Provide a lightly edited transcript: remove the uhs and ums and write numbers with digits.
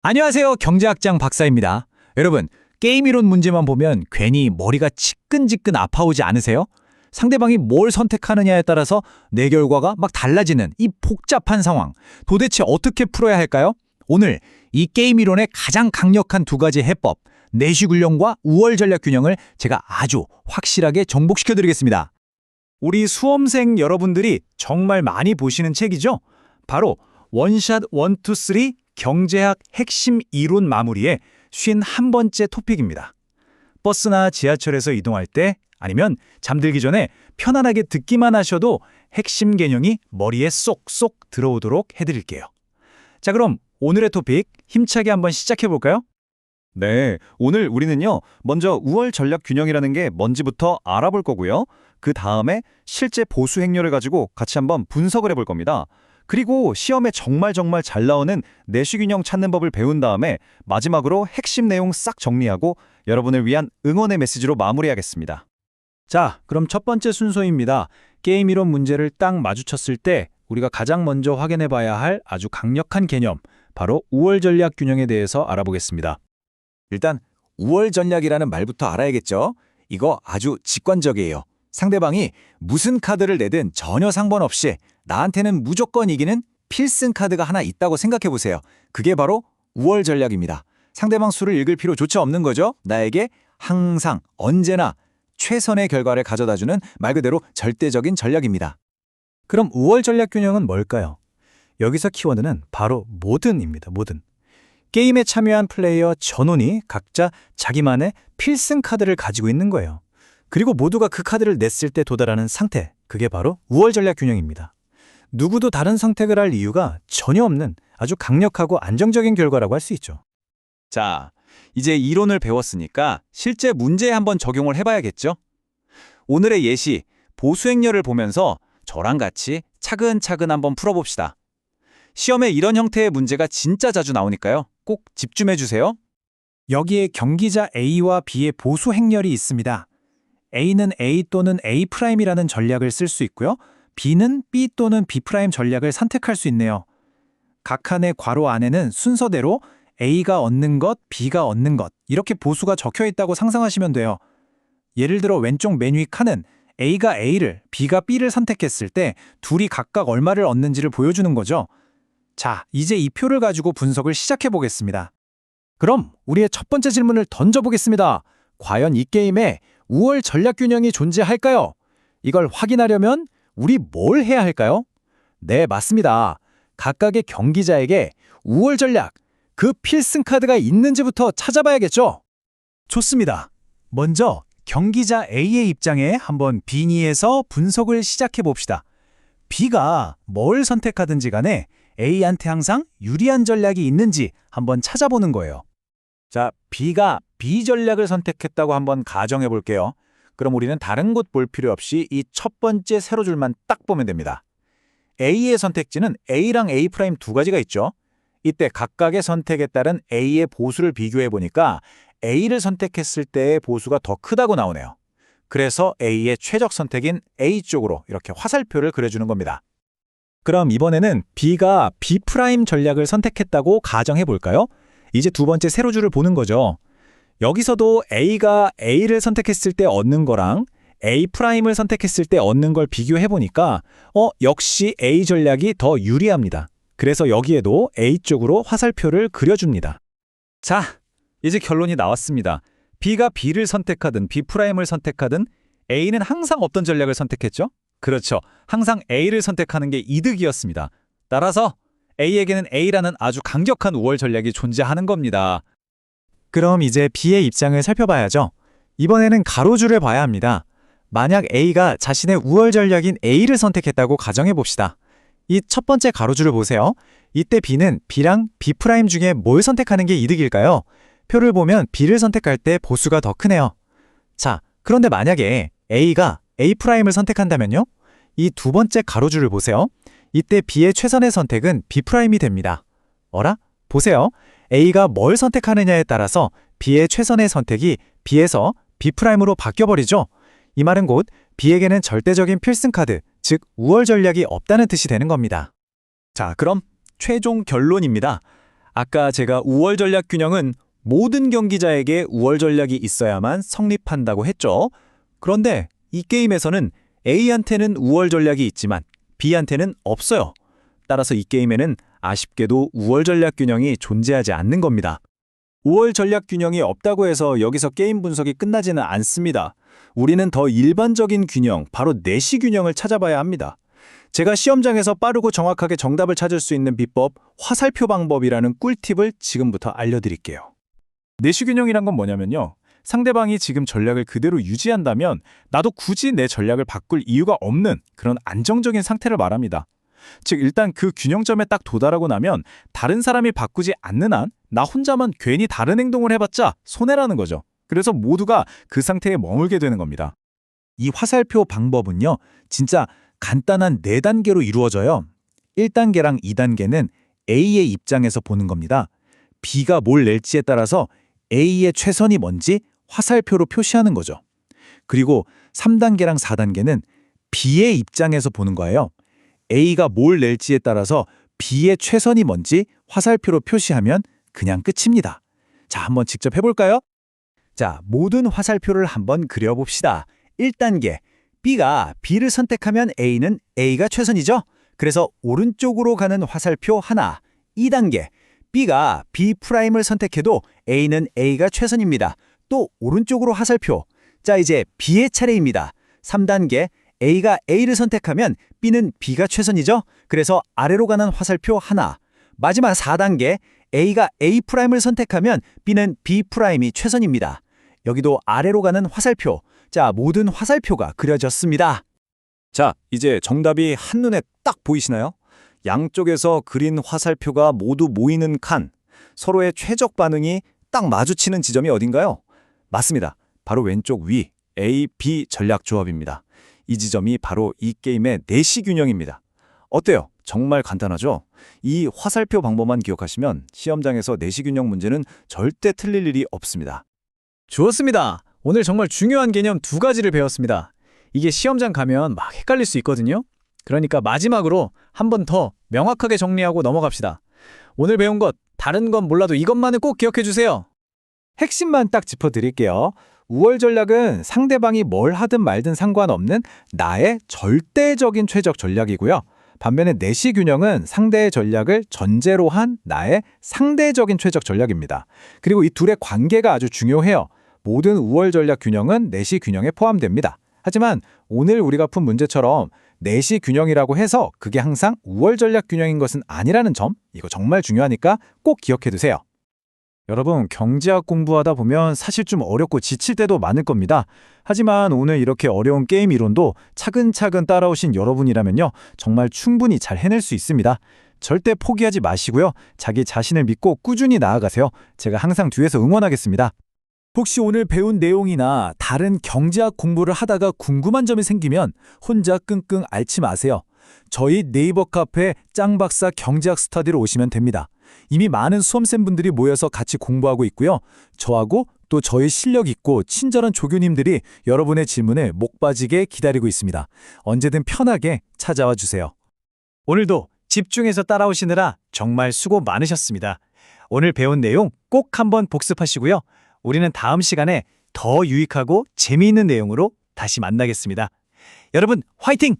안녕하세요. 경제학장 박사입니다. 여러분, 게임 이론 문제만 보면 괜히 머리가 지끈지끈 아파오지 않으세요? 상대방이 뭘 선택하느냐에 따라서 내 결과가 막 달라지는 이 복잡한 상황. 도대체 어떻게 풀어야 할까요? 오늘 이 게임 이론의 가장 강력한 두 가지 해법, 내쉬군령과 우월 전략 균형을 제가 아주 확실하게 정복시켜 드리겠습니다. 우리 수험생 여러분들이 정말 많이 보시는 책이죠? 바로 원샷 1, 2, 3 경제학 핵심 이론 마무리의 51번째 토픽입니다. 버스나 지하철에서 이동할 때 아니면 잠들기 전에 편안하게 듣기만 하셔도 핵심 개념이 머리에 쏙쏙 들어오도록 해드릴게요. 자, 그럼 오늘의 토픽 힘차게 한번 시작해볼까요? 네, 오늘 우리는요, 먼저 우월 전략 균형이라는 게 뭔지부터 알아볼 거고요. 그 다음에 실제 보수 행렬을 가지고 같이 한번 분석을 해볼 겁니다. 그리고 시험에 정말 잘 나오는 내쉬균형 찾는 법을 배운 다음에 마지막으로 핵심 내용 싹 정리하고 여러분을 위한 응원의 메시지로 마무리하겠습니다. 자, 그럼 첫 번째 순서입니다. 게임 이론 문제를 딱 마주쳤을 때 우리가 가장 먼저 확인해 봐야 할 아주 강력한 개념, 바로 우월 전략 균형에 대해서 알아보겠습니다. 일단 우월 전략이라는 말부터 알아야겠죠? 이거 아주 직관적이에요. 상대방이 무슨 카드를 내든 전혀 상관없이 나한테는 무조건 이기는 필승 카드가 하나 있다고 생각해 보세요. 그게 바로 우월 전략입니다. 상대방 수를 읽을 필요조차 없는 거죠. 나에게 항상 언제나 최선의 결과를 가져다주는 말 그대로 절대적인 전략입니다. 그럼 우월 전략 균형은 뭘까요? 여기서 키워드는 바로 모든입니다. 모든. 게임에 참여한 플레이어 전원이 각자 자기만의 필승 카드를 가지고 있는 거예요. 그리고 모두가 그 카드를 냈을 때 도달하는 상태, 그게 바로 우월 전략 균형입니다. 누구도 다른 선택을 할 이유가 전혀 없는 아주 강력하고 안정적인 결과라고 할 수 있죠. 자, 이제 이론을 배웠으니까 실제 문제에 한번 적용을 해봐야겠죠? 오늘의 예시, 보수 행렬을 보면서 저랑 같이 차근차근 한번 풀어봅시다. 시험에 이런 형태의 문제가 진짜 자주 나오니까요. 꼭 집중해주세요. 여기에 경기자 A와 B의 보수 행렬이 있습니다. A는 A 또는 A'이라는 전략을 쓸 수 있고요. B는 B 또는 B' 전략을 선택할 수 있네요. 각 칸의 괄호 안에는 순서대로 A가 얻는 것, B가 얻는 것, 이렇게 보수가 적혀 있다고 상상하시면 돼요. 예를 들어 왼쪽 맨 위 칸은 A가 A를, B가 B를 선택했을 때 둘이 각각 얼마를 얻는지를 보여주는 거죠. 자, 이제 이 표를 가지고 분석을 시작해 보겠습니다. 그럼 우리의 첫 번째 질문을 던져보겠습니다. 과연 이 게임에 우월 전략 균형이 존재할까요? 이걸 확인하려면 우리 뭘 해야 할까요? 네, 맞습니다. 각각의 경기자에게 우월 전략, 그 필승 카드가 있는지부터 찾아봐야겠죠? 좋습니다. 먼저 경기자 A의 입장에 한번 빙의해서 분석을 시작해 봅시다. B가 뭘 선택하든지 간에 A한테 항상 유리한 전략이 있는지 한번 찾아보는 거예요. 자, B가 B 전략을 선택했다고 한번 가정해 볼게요. 그럼 우리는 다른 곳 볼 필요 없이 이 첫 번째 세로줄만 딱 보면 됩니다. A의 선택지는 A랑 A' 두 가지가 있죠. 이때 각각의 선택에 따른 A의 보수를 비교해 보니까 A를 선택했을 때의 보수가 더 크다고 나오네요. 그래서 A의 최적 선택인 A 쪽으로 이렇게 화살표를 그려주는 겁니다. 그럼 이번에는 B가 B' 전략을 선택했다고 가정해 볼까요? 이제 두 번째 세로줄을 보는 거죠. 여기서도 A가 A를 선택했을 때 얻는 거랑 A'을 선택했을 때 얻는 걸 비교해 보니까 역시 A 전략이 더 유리합니다. 그래서 여기에도 A 쪽으로 화살표를 그려줍니다. 자, 이제 결론이 나왔습니다. B가 B를 선택하든 B'을 선택하든 A는 항상 어떤 전략을 선택했죠? 그렇죠. 항상 A를 선택하는 게 이득이었습니다. 따라서 A에게는 A라는 아주 강력한 우월 전략이 존재하는 겁니다. 그럼 이제 B의 입장을 살펴봐야죠. 이번에는 가로줄을 봐야 합니다. 만약 A가 자신의 우월 전략인 A를 선택했다고 가정해 봅시다. 이 첫 번째 가로줄을 보세요. 이때 B는 B랑 B' 중에 뭘 선택하는 게 이득일까요? 표를 보면 B를 선택할 때 보수가 더 크네요. 자, 그런데 만약에 A가 A'을 선택한다면요? 이 두 번째 가로줄을 보세요. 이때 B의 최선의 선택은 B'이 됩니다. 어라? 보세요. A가 뭘 선택하느냐에 따라서 B의 최선의 선택이 B에서 B'으로 바뀌어버리죠. 이 말은 곧 B에게는 절대적인 필승 카드, 즉 우월 전략이 없다는 뜻이 되는 겁니다. 자, 그럼 최종 결론입니다. 아까 제가 우월 전략 균형은 모든 경기자에게 우월 전략이 있어야만 성립한다고 했죠. 그런데 이 게임에서는 A한테는 우월 전략이 있지만 B한테는 없어요. 따라서 이 게임에는 아쉽게도 우월 전략 균형이 존재하지 않는 겁니다. 우월 전략 균형이 없다고 해서 여기서 게임 분석이 끝나지는 않습니다. 우리는 더 일반적인 균형, 바로 내시 균형을 찾아봐야 합니다. 제가 시험장에서 빠르고 정확하게 정답을 찾을 수 있는 비법, 화살표 방법이라는 꿀팁을 지금부터 알려드릴게요. 내시 균형이란 건 뭐냐면요. 상대방이 지금 전략을 그대로 유지한다면 나도 굳이 내 전략을 바꿀 이유가 없는 그런 안정적인 상태를 말합니다. 즉 일단 그 균형점에 딱 도달하고 나면 다른 사람이 바꾸지 않는 한 나 혼자만 괜히 다른 행동을 해봤자 손해라는 거죠. 그래서 모두가 그 상태에 머물게 되는 겁니다. 이 화살표 방법은요, 진짜 간단한 4단계로 이루어져요. 1단계랑 2단계는 A의 입장에서 보는 겁니다. B가 뭘 낼지에 따라서 A의 최선이 뭔지 화살표로 표시하는 거죠. 그리고 3단계랑 4단계는 B의 입장에서 보는 거예요. A가 뭘 낼지에 따라서 B의 최선이 뭔지 화살표로 표시하면 그냥 끝입니다. 자, 한번 직접 해볼까요? 자, 모든 화살표를 한번 그려봅시다. 1단계, B가 B를 선택하면 A는 A가 최선이죠? 그래서 오른쪽으로 가는 화살표 하나. 2단계, B가 B'을 선택해도 A는 A가 최선입니다. 또 오른쪽으로 화살표. 자, 이제 B의 차례입니다. 3단계, A가 A를 선택하면 B는 B가 최선이죠? 그래서 아래로 가는 화살표 하나. 마지막 4단계, A가 A'을 선택하면 B는 B'이 최선입니다. 여기도 아래로 가는 화살표. 자, 모든 화살표가 그려졌습니다. 자, 이제 정답이 한눈에 딱 보이시나요? 양쪽에서 그린 화살표가 모두 모이는 칸. 서로의 최적 반응이 딱 마주치는 지점이 어딘가요? 맞습니다. 바로 왼쪽 위 A, B 전략 조합입니다. 이 지점이 바로 이 게임의 내시 균형입니다. 어때요? 정말 간단하죠? 이 화살표 방법만 기억하시면 시험장에서 내시 균형 문제는 절대 틀릴 일이 없습니다. 좋습니다. 오늘 정말 중요한 개념 2가지를 배웠습니다. 이게 시험장 가면 막 헷갈릴 수 있거든요. 그러니까 마지막으로 한 번 더 명확하게 정리하고 넘어갑시다. 오늘 배운 것, 다른 건 몰라도 이것만은 꼭 기억해 주세요. 핵심만 딱 짚어드릴게요. 우월 전략은 상대방이 뭘 하든 말든 상관없는 나의 절대적인 최적 전략이고요. 반면에 내시 균형은 상대의 전략을 전제로 한 나의 상대적인 최적 전략입니다. 그리고 이 둘의 관계가 아주 중요해요. 모든 우월 전략 균형은 내시 균형에 포함됩니다. 하지만 오늘 우리가 푼 문제처럼 내시 균형이라고 해서 그게 항상 우월 전략 균형인 것은 아니라는 점, 이거 정말 중요하니까 꼭 기억해 두세요. 여러분, 경제학 공부하다 보면 사실 좀 어렵고 지칠 때도 많을 겁니다. 하지만 오늘 이렇게 어려운 게임 이론도 차근차근 따라오신 여러분이라면요, 정말 충분히 잘 해낼 수 있습니다. 절대 포기하지 마시고요. 자기 자신을 믿고 꾸준히 나아가세요. 제가 항상 뒤에서 응원하겠습니다. 혹시 오늘 배운 내용이나 다른 경제학 공부를 하다가 궁금한 점이 생기면 혼자 끙끙 앓지 마세요. 저희 네이버 카페 짱박사 경제학 스터디로 오시면 됩니다. 이미 많은 수험생분들이 모여서 같이 공부하고 있고요. 저하고 또 저희 실력 있고 친절한 조교님들이 여러분의 질문을 목 빠지게 기다리고 있습니다. 언제든 편하게 찾아와 주세요. 오늘도 집중해서 따라오시느라 정말 수고 많으셨습니다. 오늘 배운 내용 꼭 한번 복습하시고요. 우리는 다음 시간에 더 유익하고 재미있는 내용으로 다시 만나겠습니다. 여러분, 화이팅!